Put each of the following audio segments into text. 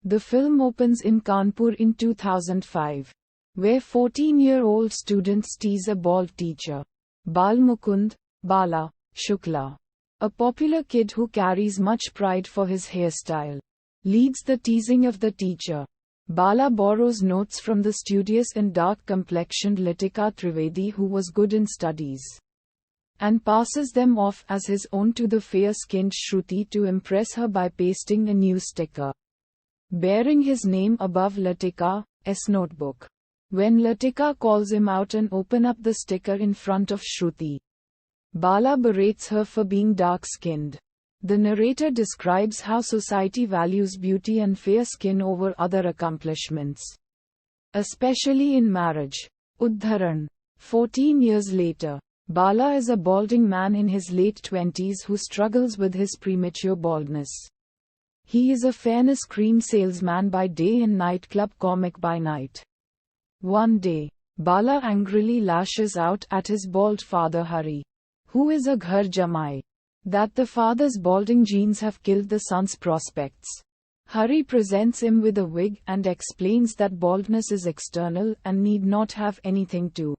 The film opens in Kanpur in 2005, where 14-year-old students tease a bald teacher, Bal Mukund, Bala, Shukla. A popular kid who carries much pride for his hairstyle leads the teasing of the teacher. Bala borrows notes from the studious and dark-complexioned Latika Trivedi, who was good in studies, and passes them off as his own to the fair-skinned Shruti to impress her by pasting a new sticker bearing his name above Latika's notebook. When Latika calls him out and open up the sticker in front of Shruti, Bala berates her for being dark-skinned. The narrator describes how society values beauty and fair skin over other accomplishments, especially in marriage. Udharan. 14 years later, Bala is a balding man in his late 20s who struggles with his premature baldness. He is a fairness cream salesman by day and nightclub comic by night. One day, Bala angrily lashes out at his bald father Hari, who is a ghar jamai, that the father's balding genes have killed the son's prospects. Hari presents him with a wig and explains that baldness is external and need not have anything to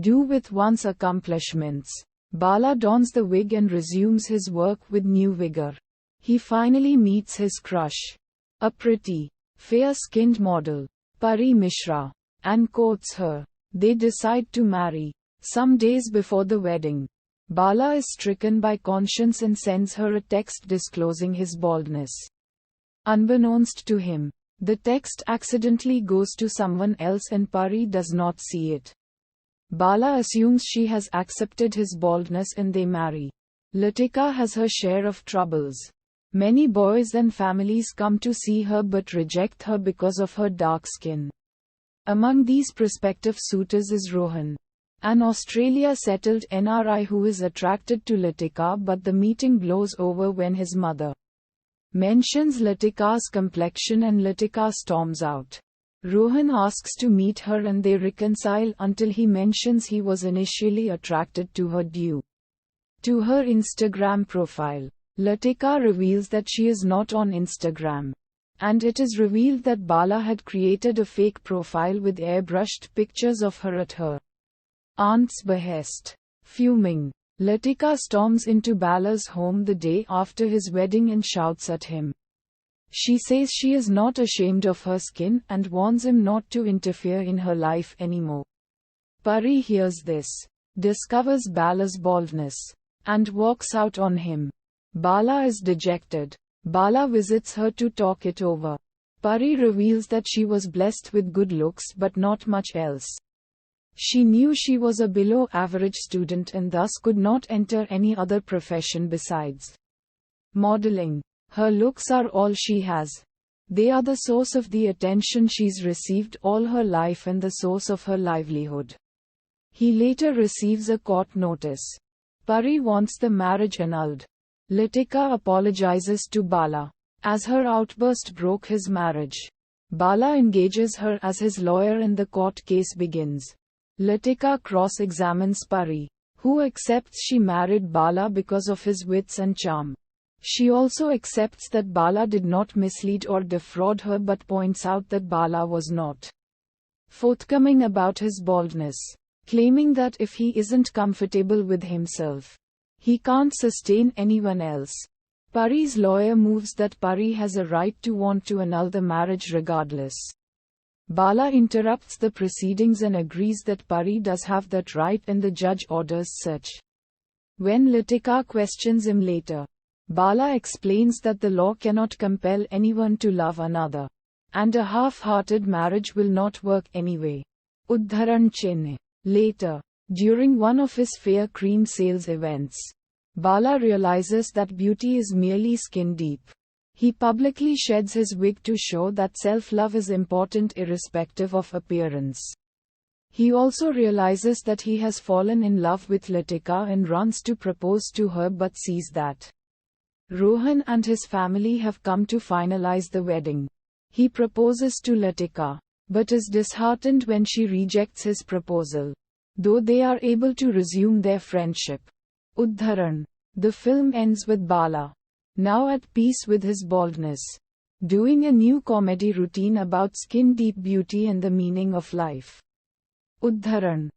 do with one's accomplishments. Bala dons the wig and resumes his work with new vigor. He finally meets his crush, a pretty, fair-skinned model, Pari Mishra, and courts her. They decide to marry. Some days before the wedding, Bala is stricken by conscience and sends her a text disclosing his baldness. Unbeknownst to him, the text accidentally goes to someone else and Pari does not see it. Bala assumes she has accepted his baldness and they marry. Latika has her share of troubles. Many boys and families come to see her but reject her because of her dark skin. Among these prospective suitors is Rohan, an Australia-settled NRI who is attracted to Latika, but the meeting blows over when his mother mentions Latika's complexion and Latika storms out. Rohan asks to meet her and they reconcile until he mentions he was initially attracted to her due to her Instagram profile. Latika reveals that she is not on Instagram, and it is revealed that Bala had created a fake profile with airbrushed pictures of her at her aunt's behest. Fuming, Latika storms into Bala's home the day after his wedding and shouts at him. She says she is not ashamed of her skin and warns him not to interfere in her life anymore. Pari hears this, discovers Bala's baldness, and walks out on him. Bala is dejected. Bala visits her to talk it over. Pari reveals that she was blessed with good looks but not much else. She knew she was a below-average student and thus could not enter any other profession besides modeling. Her looks are all she has. They are the source of the attention she's received all her life and the source of her livelihood. He later receives a court notice. Pari wants the marriage annulled. Latika apologizes to Bala, as her outburst broke his marriage. Bala engages her as his lawyer and the court case begins. Latika cross-examines Pari, who accepts she married Bala because of his wits and charm. She also accepts that Bala did not mislead or defraud her but points out that Bala was not forthcoming about his baldness, claiming that if he isn't comfortable with himself, he can't sustain anyone else. Pari's lawyer moves that Pari has a right to want to annul the marriage regardless. Bala interrupts the proceedings and agrees that Pari does have that right and the judge orders such. When Latika questions him later, Bala explains that the law cannot compel anyone to love another, and a half-hearted marriage will not work anyway. Udharan Chennai. Later, during one of his fair cream sales events, Bala realizes that beauty is merely skin deep. He publicly sheds his wig to show that self-love is important irrespective of appearance. He also realizes that he has fallen in love with Latika and runs to propose to her but sees that Rohan and his family have come to finalize the wedding. He proposes to Latika, but is disheartened when she rejects his proposal, though they are able to resume their friendship. Udharan. The film ends with Bala, now at peace with his baldness, Doing a new comedy routine about skin deep beauty and the meaning of life. Uddharan.